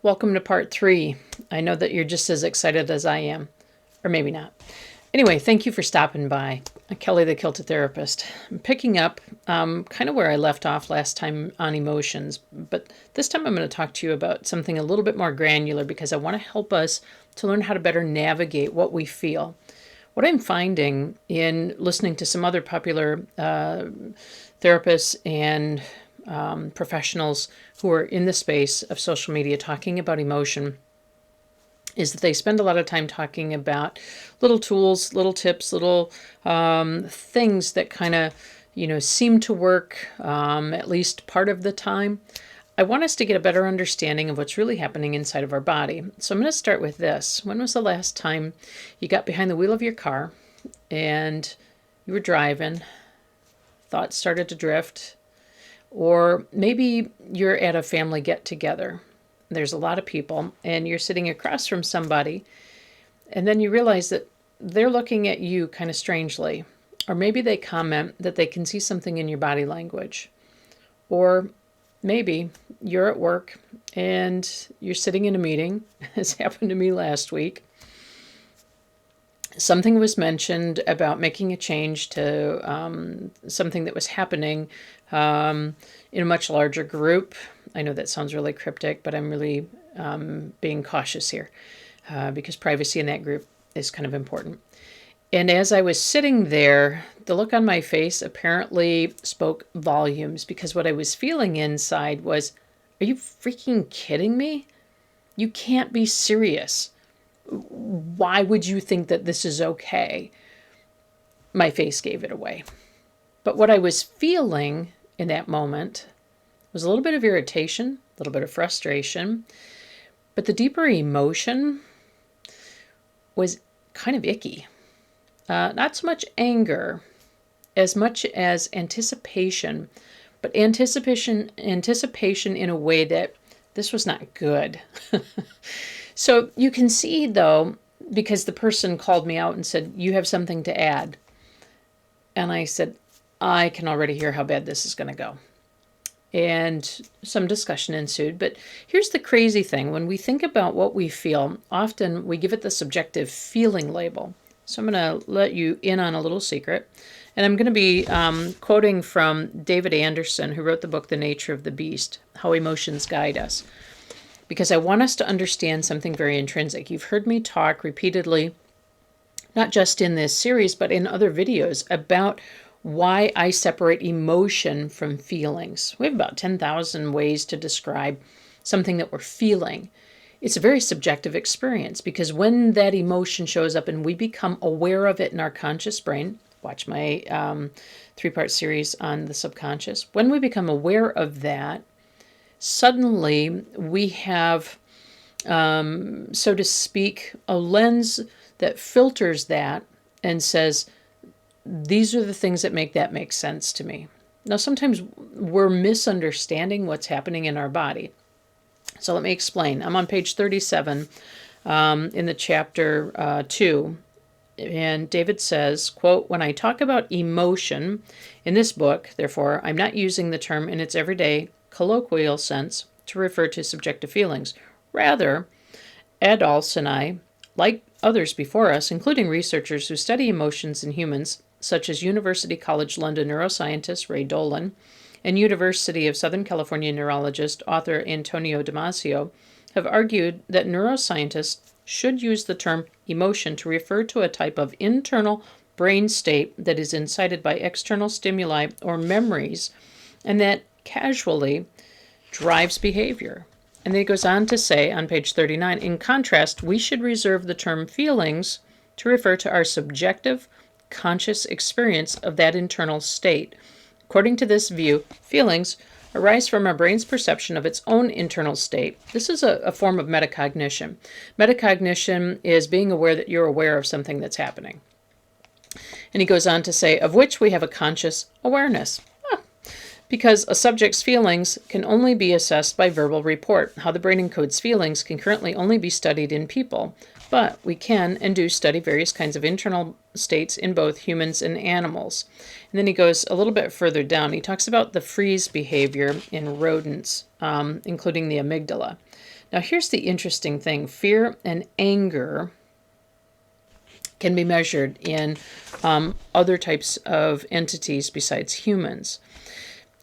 Welcome to part 3. I know that you're just as excited as I am, or maybe not. Anyway, thank you for stopping by. Kelly the Kilted Therapist. I'm picking up kind of where I left off last time on emotions, but this time I'm going to talk to you about something a little bit more granular because I want to help us to learn how to better navigate what we feel. What I'm finding in listening to some other popular therapists and professionals who are in the space of social media talking about emotion is that they spend a lot of time talking about little tools, little tips, little things that kind of, seem to work at least part of the time. I want us to get a better understanding of what's really happening inside of our body. So I'm going to start with this. When was the last time you got behind the wheel of your car and you were driving, thoughts started to drift, or maybe you're at a family get-together. There's a lot of people and you're sitting across from somebody and then you realize that they're looking at you kind of strangely. Or maybe they comment that they can see something in your body language. Or maybe you're at work and you're sitting in a meeting. This happened to me last week. Something was mentioned about making a change to something that was happening in a much larger group. I know that sounds really cryptic, but I'm really being cautious here because privacy in that group is kind of important. And as I was sitting there, the look on my face apparently spoke volumes because what I was feeling inside was, are you freaking kidding me? You can't be serious. Why would you think that this is okay? My face gave it away. But what I was feeling in that moment was a little bit of irritation, a little bit of frustration, but the deeper emotion was kind of icky. Not so much anger, as much as anticipation, but anticipation in a way that this was not good. So you can see, though, because the person called me out and said, you have something to add. And I said, I can already hear how bad this is going to go. And some discussion ensued. But here's the crazy thing. When we think about what we feel, often we give it the subjective feeling label. So I'm going to let you in on a little secret. And I'm going to be quoting from David Anderson, who wrote the book, The Nature of the Beast, How Emotions Guide Us. Because I want us to understand something very intrinsic. You've heard me talk repeatedly, not just in this series, but in other videos, about why I separate emotion from feelings. We have about 10,000 ways to describe something that we're feeling. It's a very subjective experience because when that emotion shows up and we become aware of it in our conscious brain, watch my 3-part series on the subconscious, when we become aware of that, suddenly we have, so to speak, a lens that filters that and says, these are the things that make sense to me. Now, sometimes we're misunderstanding what's happening in our body. So let me explain. I'm on page 37 in the chapter 2. And David says, quote, when I talk about emotion in this book, therefore, I'm not using the term in its everyday colloquial sense to refer to subjective feelings. Rather, Adolphs and I, like others before us, including researchers who study emotions in humans, such as University College London neuroscientist Ray Dolan and University of Southern California neurologist author Antonio Damasio, have argued that neuroscientists should use the term emotion to refer to a type of internal brain state that is incited by external stimuli or memories and that casually drives behavior. And then it goes on to say on page 39, in contrast, we should reserve the term feelings to refer to our subjective, conscious experience of that internal state. According to this view, feelings arise from our brain's perception of its own internal state. This is a form of metacognition. Metacognition is being aware that you're aware of something that's happening. And he goes on to say, of which we have a conscious awareness. Because a subject's feelings can only be assessed by verbal report. How the brain encodes feelings can currently only be studied in people, but we can and do study various kinds of internal states in both humans and animals. And then he goes a little bit further down. He talks about the freeze behavior in rodents, including the amygdala. Now, here's the interesting thing. Fear and anger can be measured in other types of entities besides humans.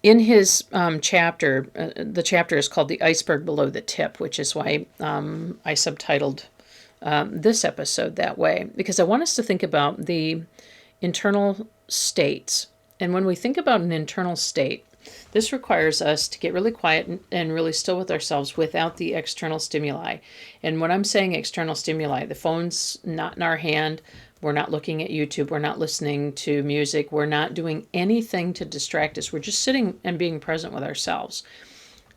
In his chapter, the chapter is called The Iceberg Below the Tip, which is why I subtitled this episode that way, because I want us to think about the internal states. And when we think about an internal state, this requires us to get really quiet and really still with ourselves without the external stimuli. And when I'm saying external stimuli, the phone's not in our hand. We're not looking at YouTube. We're not listening to music. We're not doing anything to distract us. We're just sitting and being present with ourselves.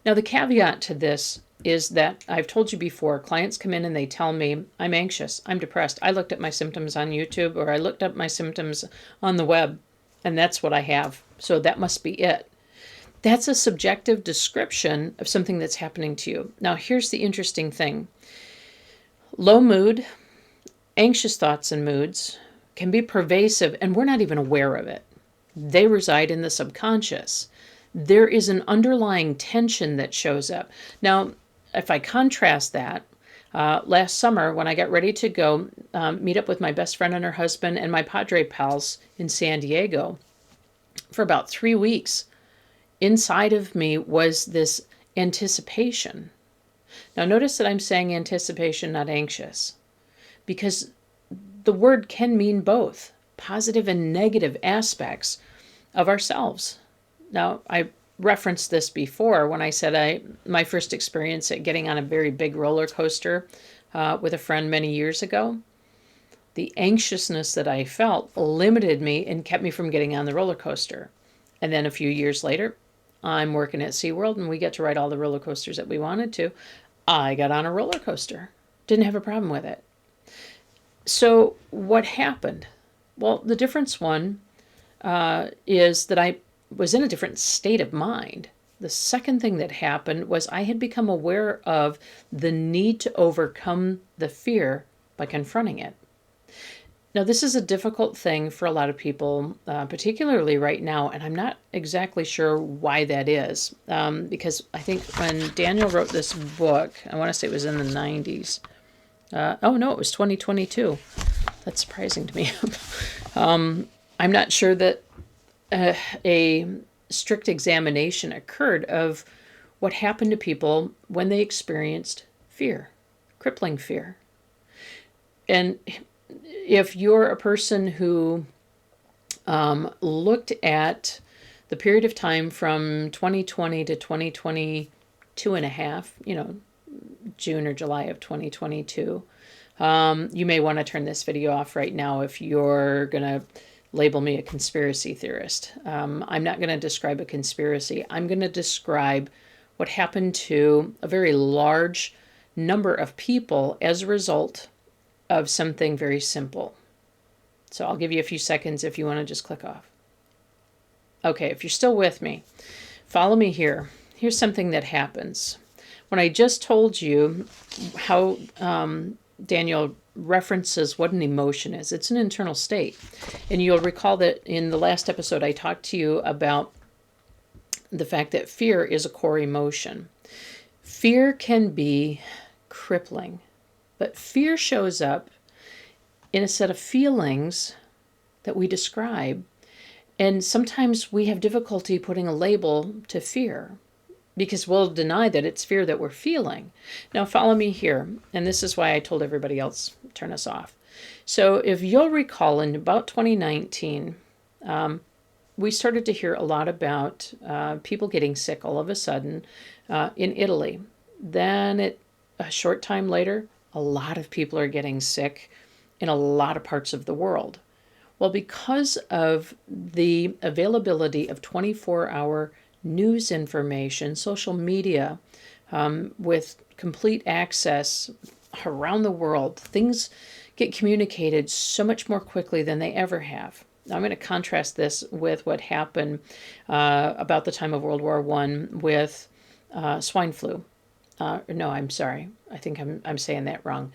Now, the caveat to this is that I've told you before, clients come in and they tell me, I'm anxious, I'm depressed. I looked at my symptoms on YouTube, or I looked up my symptoms on the web, and that's what I have. So that must be it. That's a subjective description of something that's happening to you. Now, here's the interesting thing. Low mood, anxious thoughts and moods can be pervasive, and we're not even aware of it. They reside in the subconscious. There is an underlying tension that shows up. Now, if I contrast that, last summer when I got ready to go meet up with my best friend and her husband and my Padre pals in San Diego, for about 3 weeks, inside of me was this anticipation. Now, notice that I'm saying anticipation, not anxious, because the word can mean both positive and negative aspects of ourselves. Now, I referenced this before when I said my first experience at getting on a very big roller coaster with a friend many years ago. The anxiousness that I felt limited me and kept me from getting on the roller coaster. And then a few years later, I'm working at SeaWorld and we get to ride all the roller coasters that we wanted to. I got on a roller coaster. Didn't have a problem with it. So what happened? Well, the difference is that I was in a different state of mind. The second thing that happened was I had become aware of the need to overcome the fear by confronting it. Now, this is a difficult thing for a lot of people, particularly right now, and I'm not exactly sure why that is, because I think when Daniel wrote this book, I want to say it was in the 90s. Oh, no, it was 2022. That's surprising to me. I'm not sure that a strict examination occurred of what happened to people when they experienced fear, crippling fear. And if you're a person who looked at the period of time from 2020 to 2022 and a half, June or July of 2022, you may want to turn this video off right now if you're going to label me a conspiracy theorist. I'm not going to describe a conspiracy. I'm going to describe what happened to a very large number of people as a result of something very simple. So I'll give you a few seconds if you want to just click off. Okay, if you're still with me, follow me here. Here's something that happens. When I just told you how Daniel references what an emotion is, it's an internal state. And you'll recall that in the last episode, I talked to you about the fact that fear is a core emotion. Fear can be crippling, but fear shows up in a set of feelings that we describe. And sometimes we have difficulty putting a label to fear because we'll deny that it's fear that we're feeling. Now follow me here. And this is why I told everybody else, turn us off. So if you'll recall, in about 2019, we started to hear a lot about people getting sick all of a sudden in Italy. Then a short time later, a lot of people are getting sick in a lot of parts of the world. Well, because of the availability of 24-hour news information, social media, with complete access around the world, things get communicated so much more quickly than they ever have. Now, I'm going to contrast this with what happened about the time of World War I with swine flu. No, I'm sorry. I think I'm saying that wrong.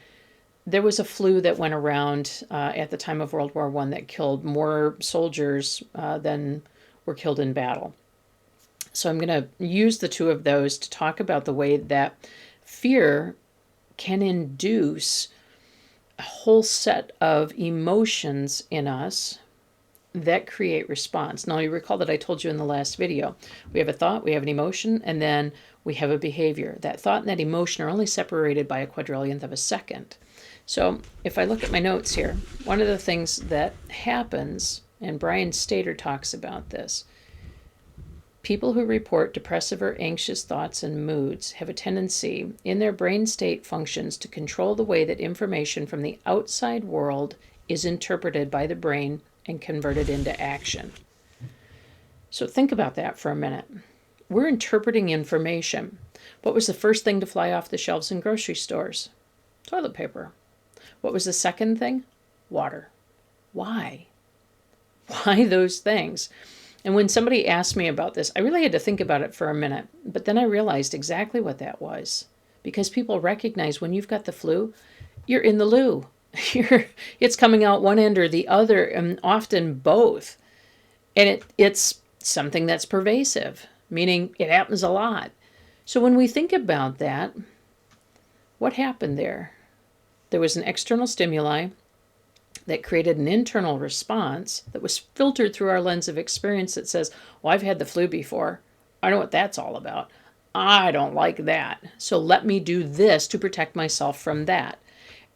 There was a flu that went around at the time of World War I that killed more soldiers than were killed in battle. So I'm going to use the two of those to talk about the way that fear can induce a whole set of emotions in us that create response. Now, you recall that I told you in the last video, we have a thought, we have an emotion, and then we have a behavior. That thought and that emotion are only separated by a quadrillionth of a second. So if I look at my notes here, one of the things that happens, and Brian Stater talks about this, people who report depressive or anxious thoughts and moods have a tendency in their brain state functions to control the way that information from the outside world is interpreted by the brain and converted into action. So think about that for a minute. We're interpreting information. What was the first thing to fly off the shelves in grocery stores? Toilet paper. What was the second thing? Water. Why? Why those things? And when somebody asked me about this, I really had to think about it for a minute. But then I realized exactly what that was. Because people recognize when you've got the flu, you're in the loo. It's coming out one end or the other, and often both. And it's something that's pervasive, meaning it happens a lot. So when we think about that, what happened there? There was an external stimuli that created an internal response that was filtered through our lens of experience that says, well, I've had the flu before. I know what that's all about. I don't like that. So let me do this to protect myself from that.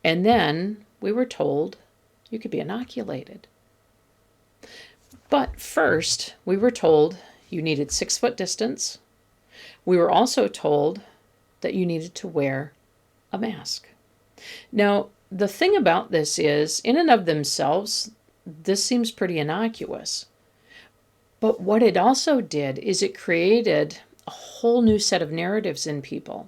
And then we were told you could be inoculated. But first, we were told you needed 6-foot distance. We were also told that you needed to wear a mask. Now, the thing about this is, in and of themselves, this seems pretty innocuous. But what it also did is it created a whole new set of narratives in people.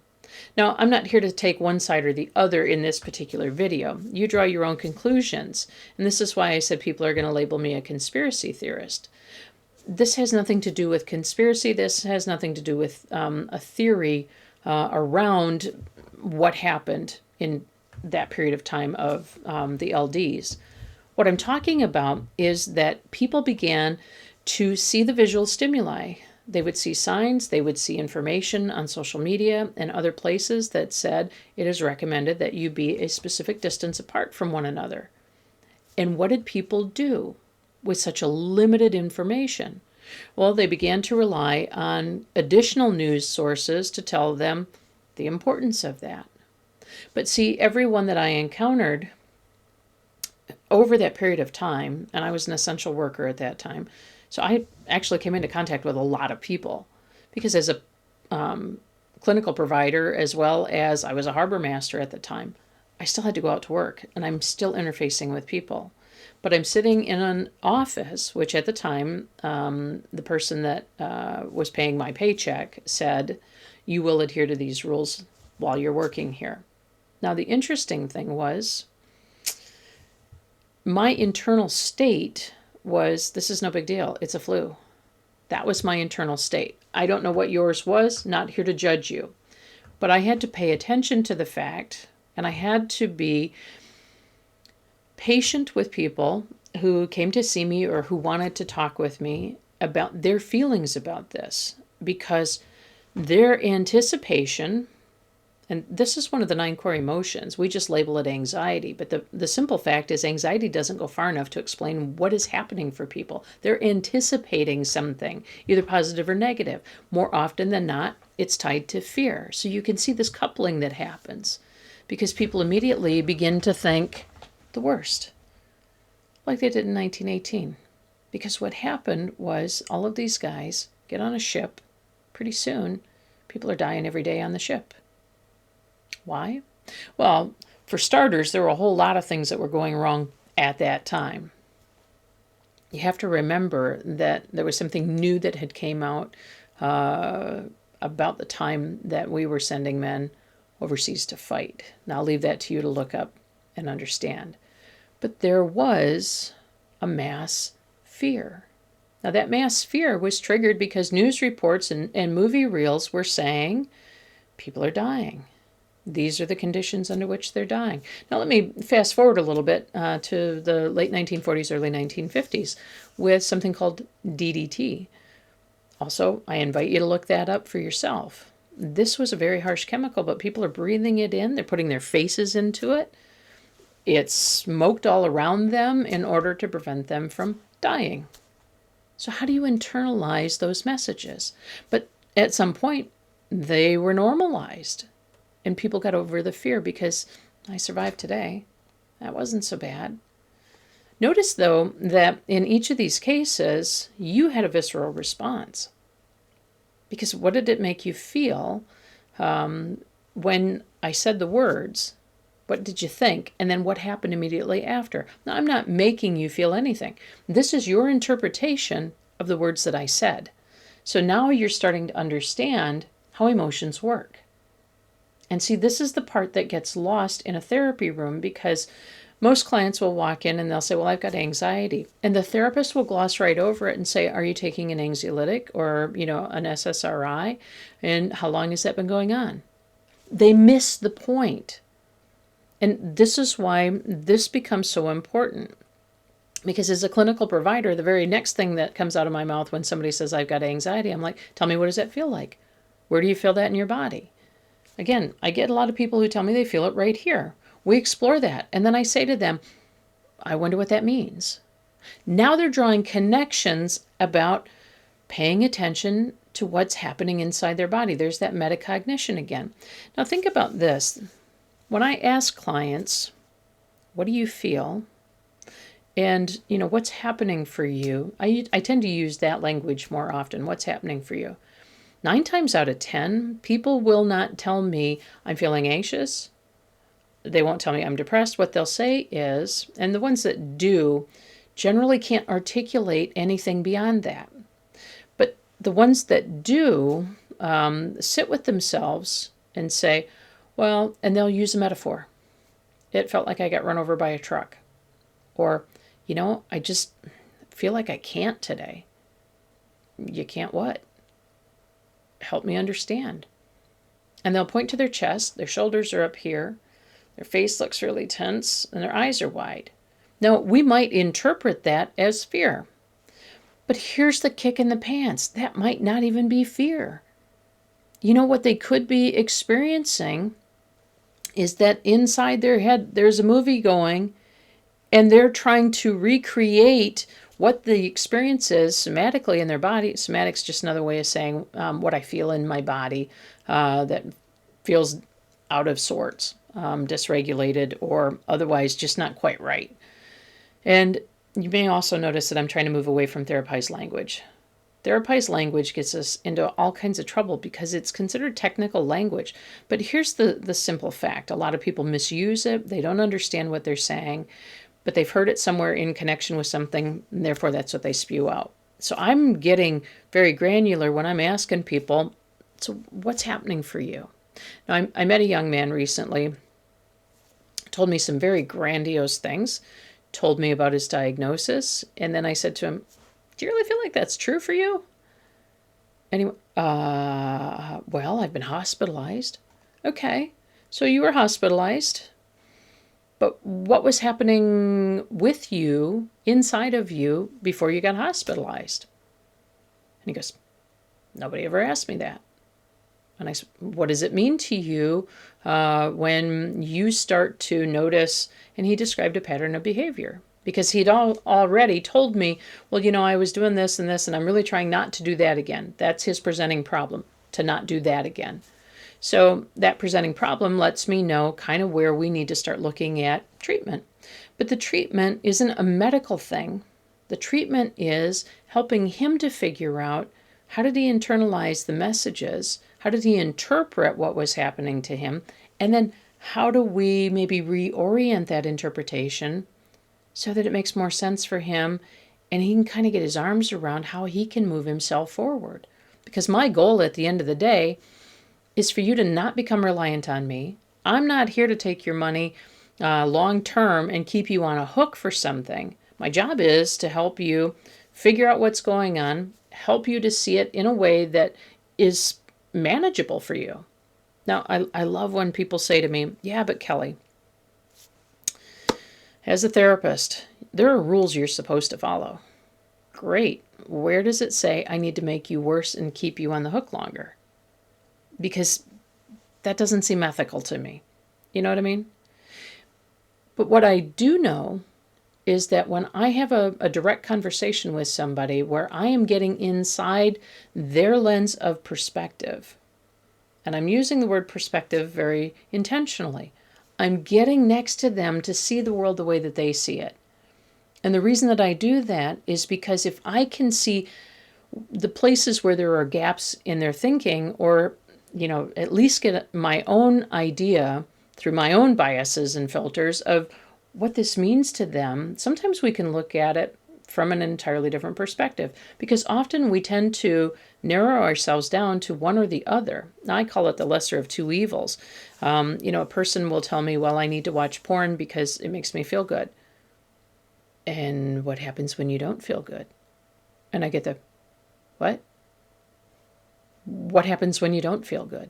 Now, I'm not here to take one side or the other in this particular video. You draw your own conclusions. And this is why I said people are going to label me a conspiracy theorist. This has nothing to do with conspiracy. This has nothing to do with a theory around what happened in that period of time of the LDs. What I'm talking about is that people began to see the visual stimuli. They would see signs, they would see information on social media and other places that said it is recommended that you be a specific distance apart from one another. And what did people do with such a limited information? Well, they began to rely on additional news sources to tell them the importance of that. But see, everyone that I encountered over that period of time, and I was an essential worker at that time, so I actually came into contact with a lot of people because as a clinical provider, as well as I was a harbor master at the time, I still had to go out to work and I'm still interfacing with people. But I'm sitting in an office, which at the time, the person that was paying my paycheck said, you will adhere to these rules while you're working here. Now, the interesting thing was my internal state was, this is no big deal. It's a flu. That was my internal state. I don't know what yours was, not here to judge you. But I had to pay attention to the fact, and I had to be patient with people who came to see me or who wanted to talk with me about their feelings about this, because their anticipation, and this is one of the 9 core emotions. We just label it anxiety. But the simple fact is anxiety doesn't go far enough to explain what is happening for people. They're anticipating something, either positive or negative. More often than not, it's tied to fear. So you can see this coupling that happens because people immediately begin to think the worst, like they did in 1918. Because what happened was all of these guys get on a ship. Pretty soon, people are dying every day on the ship. Why? Well, for starters, there were a whole lot of things that were going wrong at that time. You have to remember that there was something new that had came out about the time that we were sending men overseas to fight. Now, I'll leave that to you to look up and understand. But there was a mass fear. Now, that mass fear was triggered because news reports and movie reels were saying people are dying. These are the conditions under which they're dying. Now, let me fast forward a little bit to the late 1940s, early 1950s with something called DDT. Also, I invite you to look that up for yourself. this was a very harsh chemical, but people are breathing it in. They're putting their faces into it. It's smoked all around them in order to prevent them from dying. So how do you internalize those messages? But at some point, they were normalized. And people got over the fear because I survived today. That wasn't so bad. Notice, though, that in each of these cases, you had a visceral response. Because what did it make you feel when I said the words? What did you think? And then what happened immediately after? Now, I'm not making you feel anything. This is your interpretation of the words that I said. So now you're starting to understand how emotions work. And see, this is the part that gets lost in a therapy room, because most clients will walk in and they'll say, well, I've got anxiety. And the therapist will gloss right over it and say, are you taking an anxiolytic or, an SSRI? And how long has that been going on? They miss the point. And this is why this becomes so important. Because as a clinical provider, the very next thing that comes out of my mouth when somebody says, I've got anxiety, I'm like, tell me, what does that feel like? Where do you feel that in your body? Again, I get a lot of people who tell me they feel it right here. We explore that. And then I say to them, I wonder what that means. Now they're drawing connections about paying attention to what's happening inside their body. There's that metacognition again. Now think about this. When I ask clients, what do you feel? And, what's happening for you? I tend to use that language more often. What's happening for you? 9 times out of 10, people will not tell me I'm feeling anxious. They won't tell me I'm depressed. What they'll say is, and the ones that do generally can't articulate anything beyond that. But the ones that do sit with themselves and say, well, and they'll use a metaphor. It felt like I got run over by a truck. Or, I just feel like I can't today. You can't what? Help me understand. And they'll point to their chest, their shoulders are up here, their face looks really tense, and their eyes are wide. Now, we might interpret that as fear. But here's the kick in the pants. That might not even be fear. What they could be experiencing is that inside their head, there's a movie going, and they're trying to recreate what the experience is somatically in their body. Somatic's just another way of saying what I feel in my body that feels out of sorts, dysregulated, or otherwise just not quite right. And you may also notice that I'm trying to move away from therapized language. Therapized language gets us into all kinds of trouble because it's considered technical language. But here's the simple fact. A lot of people misuse it. They don't understand what they're saying, but they've heard it somewhere in connection with something, and therefore that's what they spew out. So I'm getting very granular when I'm asking people, so what's happening for you? Now, I met a young man recently, told me some very grandiose things, told me about his diagnosis, and then I said to him, do you really feel like that's true for you? And he went, well, I've been hospitalized. Okay, so you were hospitalized, but what was happening with you, inside of you, before you got hospitalized? And he goes, nobody ever asked me that. And I said, what does it mean to you when you start to notice? And he described a pattern of behavior. Because he'd already told me, well, I was doing this and this, and I'm really trying not to do that again. That's his presenting problem, to not do that again. So that presenting problem lets me know kind of where we need to start looking at treatment. But the treatment isn't a medical thing. The treatment is helping him to figure out, how did he internalize the messages? How did he interpret what was happening to him? And then how do we maybe reorient that interpretation so that it makes more sense for him and he can kind of get his arms around how he can move himself forward? Because my goal at the end of the day is for you to not become reliant on me. I'm not here to take your money long term and keep you on a hook for something. My job is to help you figure out what's going on, help you to see it in a way that is manageable for you. Now, I love when people say to me, yeah, but Kelly, as a therapist, there are rules you're supposed to follow. Great. Where does it say I need to make you worse and keep you on the hook longer? because that doesn't seem ethical to me. You know what I mean? But what I do know is that when I have a direct conversation with somebody where I am getting inside their lens of perspective, and I'm using the word perspective very intentionally, I'm getting next to them to see the world the way that they see it. And the reason that I do that is because if I can see the places where there are gaps in their thinking, or, at least get my own idea through my own biases and filters of what this means to them, sometimes we can look at it from an entirely different perspective, because often we tend to narrow ourselves down to one or the other. I call it the lesser of two evils. A person will tell me, well, I need to watch porn because it makes me feel good. And what happens when you don't feel good? And I get the, what? What happens when you don't feel good?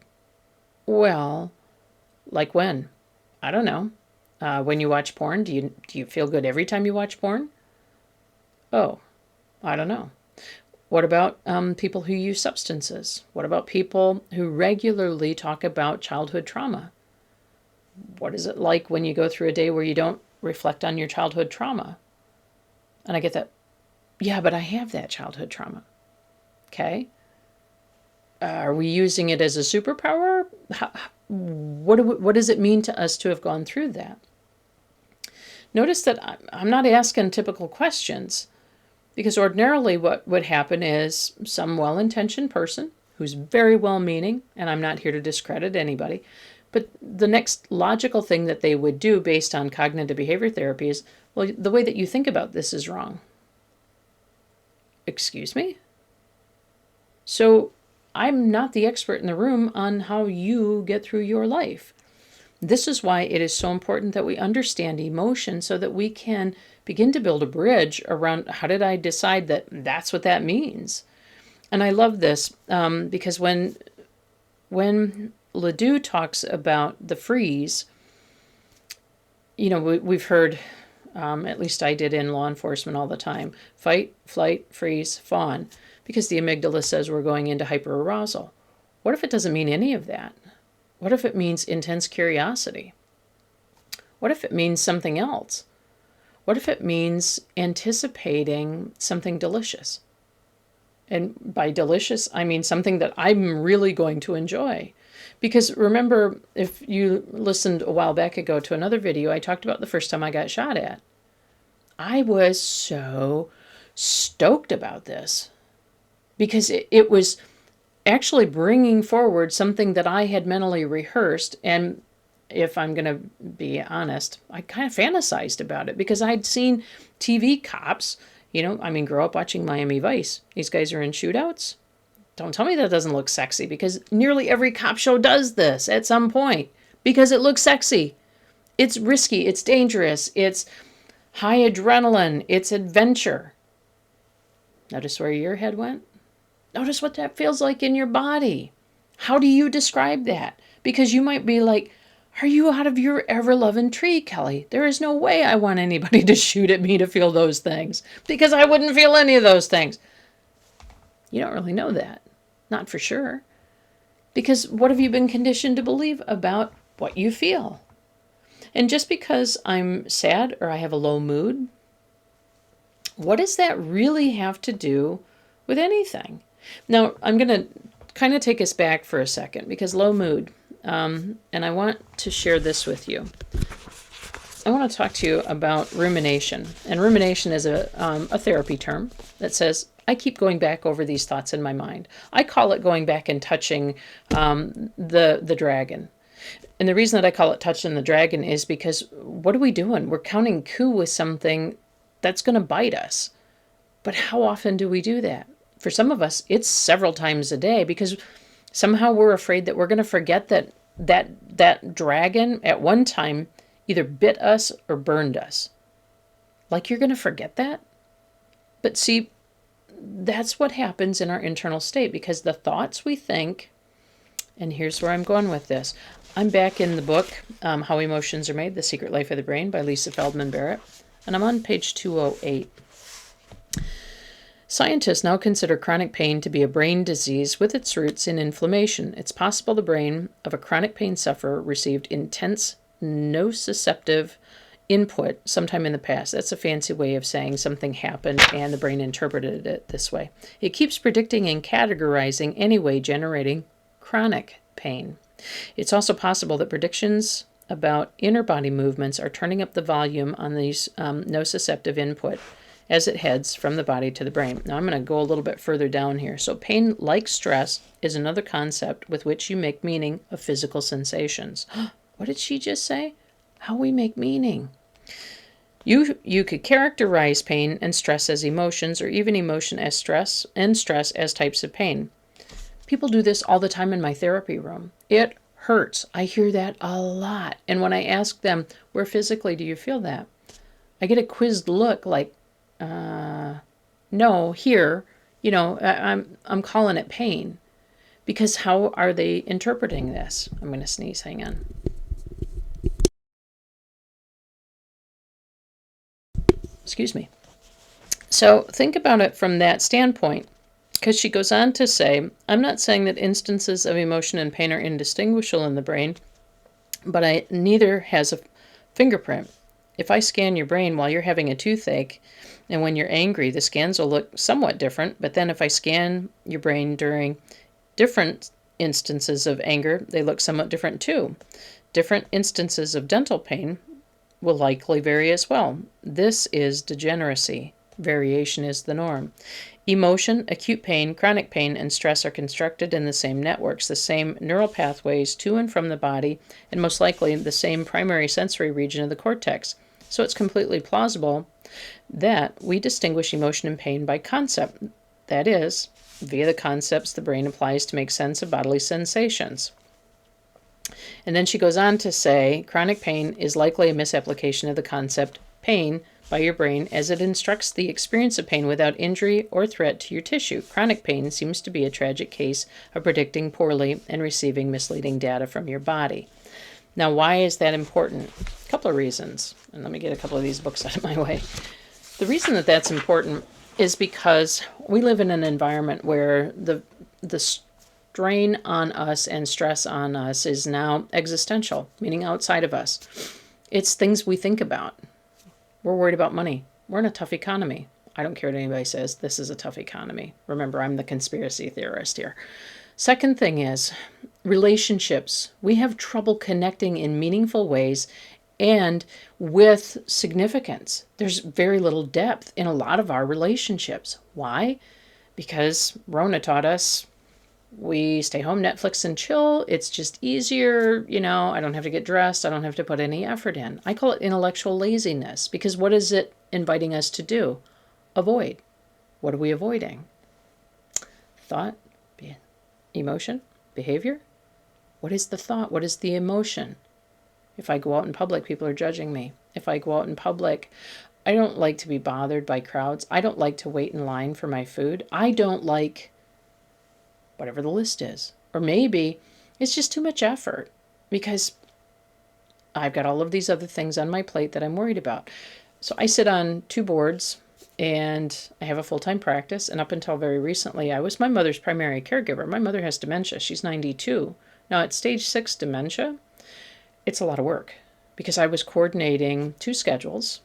Well, like when? I don't know. When you watch porn, do you feel good every time you watch porn? Oh, I don't know. What about people who use substances? What about people who regularly talk about childhood trauma? What is it like when you go through a day where you don't reflect on your childhood trauma? And I get that, yeah, but I have that childhood trauma. Okay. Are we using it as a superpower? What does it mean to us to have gone through that? Notice that I'm not asking typical questions, because ordinarily what would happen is some well-intentioned person who's very well-meaning, and I'm not here to discredit anybody, but the next logical thing that they would do based on cognitive behavior therapy is, well, the way that you think about this is wrong. Excuse me? So I'm not the expert in the room on how you get through your life. This is why it is so important that we understand emotion so that we can begin to build a bridge around how did I decide that that's what that means. And I love this because when Ledoux talks about the freeze, we've heard, at least I did in law enforcement all the time, fight, flight, freeze, fawn, because the amygdala says we're going into hyperarousal. What if it doesn't mean any of that? What if it means intense curiosity? What if it means something else? What if it means anticipating something delicious? And by delicious, I mean something that I'm really going to enjoy. Because remember, if you listened a while back ago to another video, I talked about the first time I got shot at. I was so stoked about this because it was actually bringing forward something that I had mentally rehearsed. And if I'm going to be honest, I kind of fantasized about it because I'd seen TV cops, grow up watching Miami Vice. These guys are in shootouts. Don't tell me that doesn't look sexy, because nearly every cop show does this at some point because it looks sexy. It's risky. It's dangerous. It's high adrenaline. It's adventure. Notice where your head went? Notice what that feels like in your body. How do you describe that? Because you might be like, are you out of your ever-loving tree, Kelly? There is no way I want anybody to shoot at me to feel those things, because I wouldn't feel any of those things. You don't really know that. Not for sure. Because what have you been conditioned to believe about what you feel? And just because I'm sad or I have a low mood, what does that really have to do with anything? Now, I'm going to kind of take us back for a second, because low mood, and I want to share this with you. I want to talk to you about rumination. And rumination is a therapy term that says, I keep going back over these thoughts in my mind. I call it going back and touching the dragon. And the reason that I call it touching the dragon is because what are we doing? We're counting coup with something that's going to bite us. But how often do we do that? For some of us, it's several times a day, because somehow we're afraid that we're going to forget that dragon at one time either bit us or burned us. Like you're going to forget that? But see, that's what happens in our internal state, because the thoughts we think, and here's where I'm going with this. I'm back in the book, How Emotions Are Made, The Secret Life of the Brain by Lisa Feldman Barrett, and I'm on page 208. Scientists now consider chronic pain to be a brain disease with its roots in inflammation. It's possible the brain of a chronic pain sufferer received intense nociceptive input sometime in the past. That's a fancy way of saying something happened and the brain interpreted it this way. It keeps predicting and categorizing anyway, generating chronic pain. It's also possible that predictions about inner body movements are turning up the volume on these nociceptive input as it heads from the body to the brain. Now I'm going to go a little bit further down here. So pain, like stress, is another concept with which you make meaning of physical sensations. What did she just say? How we make meaning. You could characterize pain and stress as emotions, or even emotion as stress and stress as types of pain. People do this all the time in my therapy room. It hurts. I hear that a lot. And when I ask them, where physically do you feel that? I get a quizzed look like, no, here, I'm calling it pain. Because how are they interpreting this? I'm going to sneeze, hang on. Excuse me. So think about it from that standpoint, because she goes on to say, I'm not saying that instances of emotion and pain are indistinguishable in the brain, but neither has a fingerprint. If I scan your brain while you're having a toothache, and when you're angry, the scans will look somewhat different, but then if I scan your brain during different instances of anger, they look somewhat different too. Different instances of dental pain will likely vary as well. This is degeneracy. Variation is the norm. Emotion, acute pain, chronic pain, and stress are constructed in the same networks, the same neural pathways to and from the body, and most likely the same primary sensory region of the cortex. So it's completely plausible that we distinguish emotion and pain by concept. That is, via the concepts the brain applies to make sense of bodily sensations. And then she goes on to say, chronic pain is likely a misapplication of the concept pain by your brain, as it instructs the experience of pain without injury or threat to your tissue. Chronic pain seems to be a tragic case of predicting poorly and receiving misleading data from your body. Now, why is that important? A couple of reasons. And let me get a couple of these books out of my way. The reason that that's important is because we live in an environment where the strain on us and stress on us is now existential, meaning outside of us. It's things we think about. We're worried about money. We're in a tough economy. I don't care what anybody says. This is a tough economy. Remember, I'm the conspiracy theorist here. Second thing is relationships. We have trouble connecting in meaningful ways and with significance. There's very little depth in a lot of our relationships. Why? Because Rona taught us we stay home, Netflix, and chill. It's just easier. I don't have to get dressed. I don't have to put any effort in. I call it intellectual laziness, because what is it inviting us to do? Avoid. What are we avoiding? Thought, emotion, behavior. What is the thought? What is the emotion? If I go out in public, people are judging me. If I go out in public, I don't like to be bothered by crowds. I don't like to wait in line for my food. I don't like whatever the list is. Or maybe it's just too much effort because I've got all of these other things on my plate that I'm worried about. So I sit on 2 boards and I have a full-time practice. And up until very recently, I was my mother's primary caregiver. My mother has dementia. She's 92. Now at stage 6 dementia, it's a lot of work because I was coordinating 2 schedules.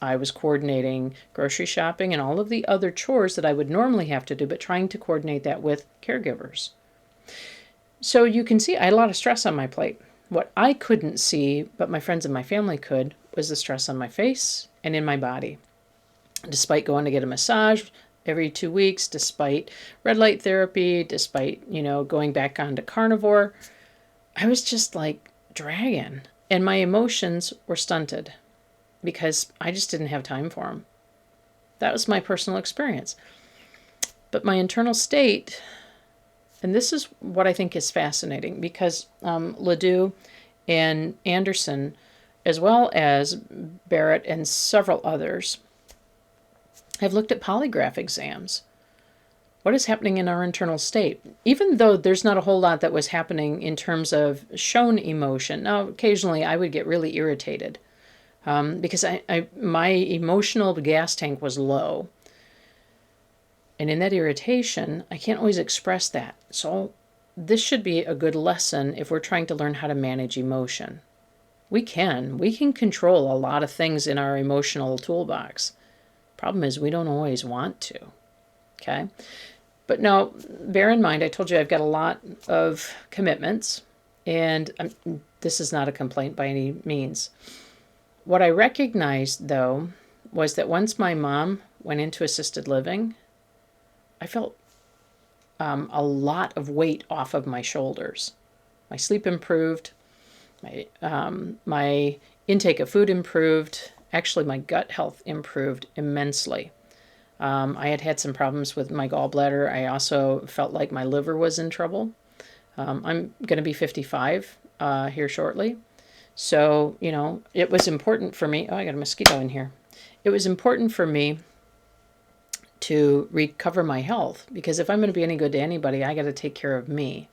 I was coordinating grocery shopping and all of the other chores that I would normally have to do, but trying to coordinate that with caregivers. So you can see I had a lot of stress on my plate. What I couldn't see, but my friends and my family could, was the stress on my face and in my body. Despite going to get a massage every 2 weeks, despite red light therapy, despite, going back onto carnivore, I was just like dragging. And my emotions were stunted, because I just didn't have time for them. That was my personal experience. But my internal state, and this is what I think is fascinating, because Ledoux and Anderson, as well as Barrett and several others, have looked at polygraph exams. What is happening in our internal state? Even though there's not a whole lot that was happening in terms of shown emotion. Now, occasionally I would get really irritated. Because my emotional gas tank was low. And in that irritation, I can't always express that. So this should be a good lesson if we're trying to learn how to manage emotion. We can control a lot of things in our emotional toolbox. Problem is we don't always want to. Okay? But now, bear in mind, I told you I've got a lot of commitments, and this is not a complaint by any means. What I recognized, though, was that once my mom went into assisted living, I felt a lot of weight off of my shoulders. My sleep improved, my intake of food improved. Actually, my gut health improved immensely. I had some problems with my gallbladder. I also felt like my liver was in trouble. I'm going to be 55 here shortly. So, it was important for me. Oh, I got a mosquito in here. It was important for me to recover my health, because if I'm going to be any good to anybody, I got to take care of me.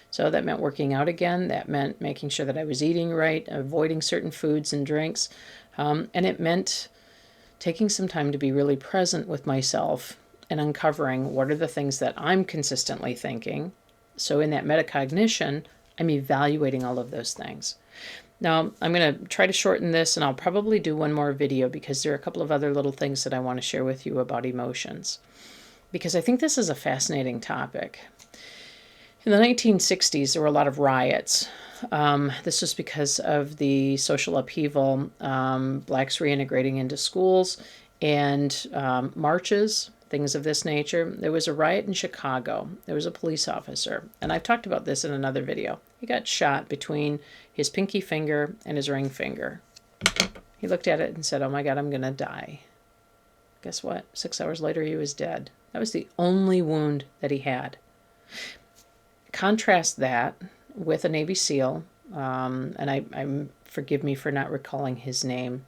So that meant working out again. That meant making sure that I was eating right, avoiding certain foods and drinks. And it meant taking some time to be really present with myself and uncovering what are the things that I'm consistently thinking. So in that metacognition, I'm evaluating all of those things. Now, I'm going to try to shorten this, and I'll probably do one more video because there are a couple of other little things that I want to share with you about emotions, because I think this is a fascinating topic. In the 1960s, there were a lot of riots. This was because of the social upheaval, blacks reintegrating into schools, and marches, things of this nature. There was a riot in Chicago. There was a police officer, and I've talked about this in another video. He got shot between his pinky finger and his ring finger. He looked at it and said, "Oh my God, I'm going to die." Guess what? 6 hours later, he was dead. That was the only wound that he had. Contrast that with a Navy SEAL, and I forgive me for not recalling his name.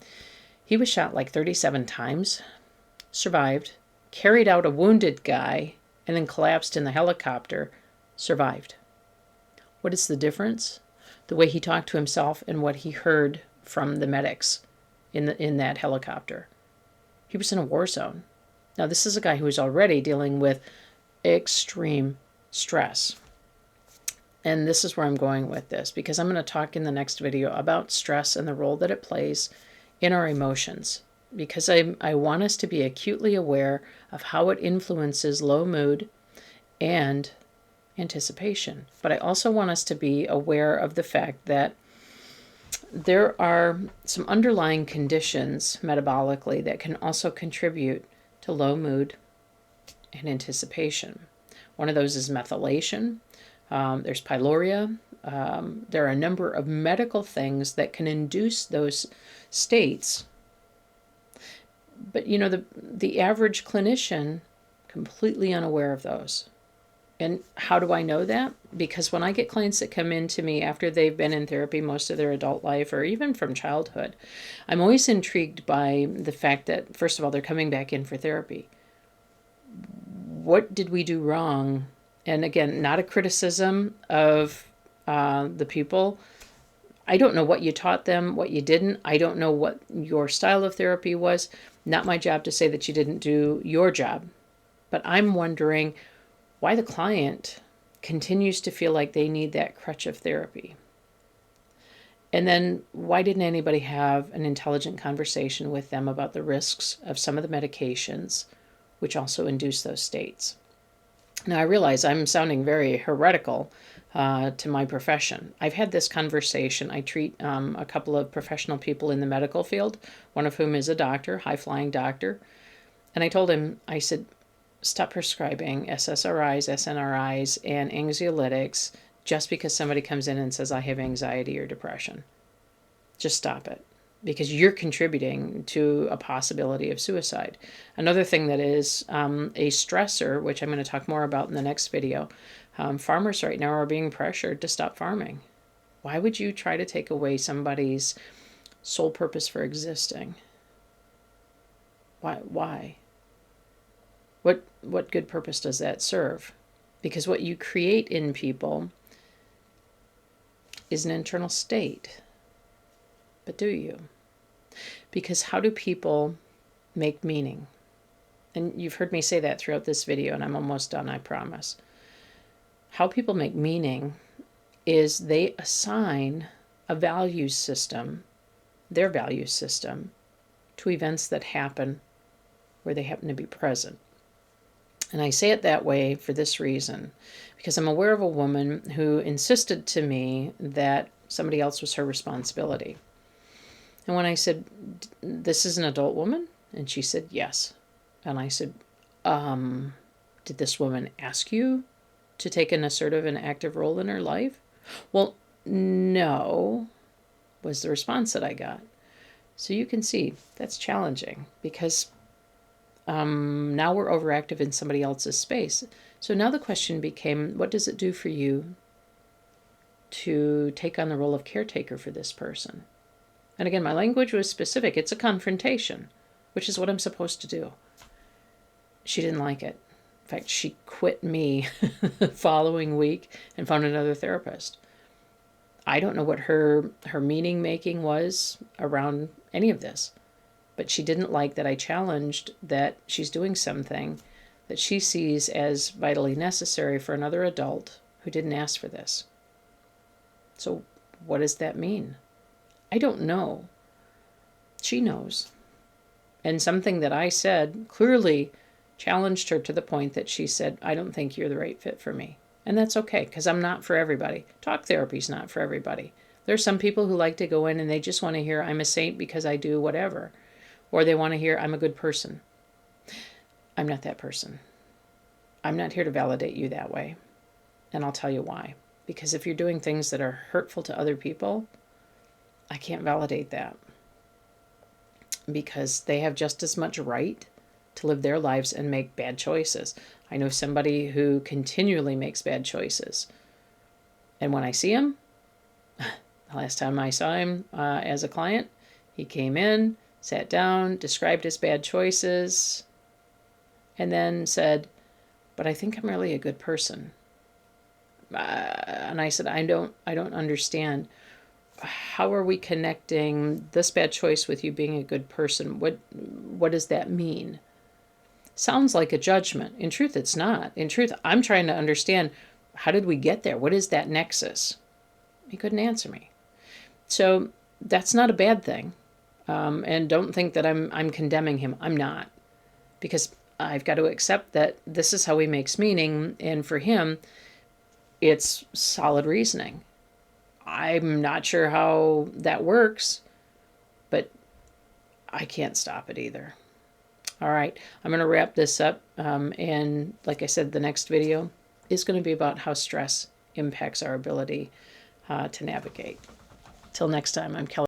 He was shot like 37 times, survived, carried out a wounded guy, and then collapsed in the helicopter, survived. What is the difference? The way he talked to himself and what he heard from the medics in that helicopter. He was in a war zone. Now, this is a guy who was already dealing with extreme stress. And this is where I'm going with this, because I'm going to talk in the next video about stress and the role that it plays in our emotions, because I want us to be acutely aware of how it influences low mood and anticipation. But I also want us to be aware of the fact that there are some underlying conditions metabolically that can also contribute to low mood and anticipation. One of those is methylation. There's pylorrhea. There are a number of medical things that can induce those states. But, the average clinician, completely unaware of those. And how do I know that? Because when I get clients that come in to me after they've been in therapy most of their adult life, or even from childhood, I'm always intrigued by the fact that, first of all, they're coming back in for therapy. What did we do wrong? And again, not a criticism of the people. I don't know what you taught them, what you didn't. I don't know what your style of therapy was. Not my job to say that you didn't do your job. But I'm wondering why the client continues to feel like they need that crutch of therapy. And then why didn't anybody have an intelligent conversation with them about the risks of some of the medications, which also induce those states? Now, I realize I'm sounding very heretical to my profession. I've had this conversation. I treat a couple of professional people in the medical field, one of whom is a doctor, high-flying doctor. And I told him, I said, stop prescribing SSRIs, SNRIs, and anxiolytics just because somebody comes in and says, I have anxiety or depression. Just stop it, because you're contributing to a possibility of suicide. Another thing that is a stressor, which I'm going to talk more about in the next video, farmers right now are being pressured to stop farming. Why would you try to take away somebody's sole purpose for existing? Why? What good purpose does that serve? Because what you create in people is an internal state. But do you? Because how do people make meaning? and you've heard me say that throughout this video, and I'm almost done, I promise. How people make meaning is they assign a value system, their value system, to events that happen where they happen to be present. And I say it that way for this reason, because I'm aware of a woman who insisted to me that somebody else was her responsibility. And when I said, this is an adult woman? And she said, yes. And I said, did this woman ask you to take an assertive and active role in her life? Well, no, was the response that I got. So you can see that's challenging, because now we're overactive in somebody else's space. So now the question became, what does it do for you to take on the role of caretaker for this person? And again, my language was specific. It's a confrontation, which is what I'm supposed to do. She didn't like it. In fact, she quit me the following week and found another therapist. I don't know what her meaning making was around any of this, but she didn't like that I challenged that she's doing something that she sees as vitally necessary for another adult who didn't ask for this. So what does that mean? I don't know. She knows. And something that I said clearly challenged her to the point that she said, I don't think you're the right fit for me. And that's okay, because I'm not for everybody. Talk therapy's not for everybody. There's some people who like to go in and they just want to hear, I'm a saint because I do whatever. Or they want to hear, I'm a good person. I'm not that person. I'm not here to validate you that way. And I'll tell you why. Because if you're doing things that are hurtful to other people, I can't validate that. Because they have just as much right to live their lives and make bad choices. I know somebody who continually makes bad choices. And when I see him, the last time I saw him as a client, he came in, sat down, described his bad choices, and then said, but I think I'm really a good person. And I said, I don't understand. How are we connecting this bad choice with you being a good person? What does that mean? Sounds like a judgment. In truth, it's not. In truth, I'm trying to understand, how did we get there? What is that nexus? He couldn't answer me. So that's not a bad thing. And don't think that I'm condemning him. I'm not. Because I've got to accept that this is how he makes meaning. And for him, it's solid reasoning. I'm not sure how that works, but I can't stop it either. All right, I'm going to wrap this up. And like I said, the next video is going to be about how stress impacts our ability to navigate. Till next time, I'm Kelly.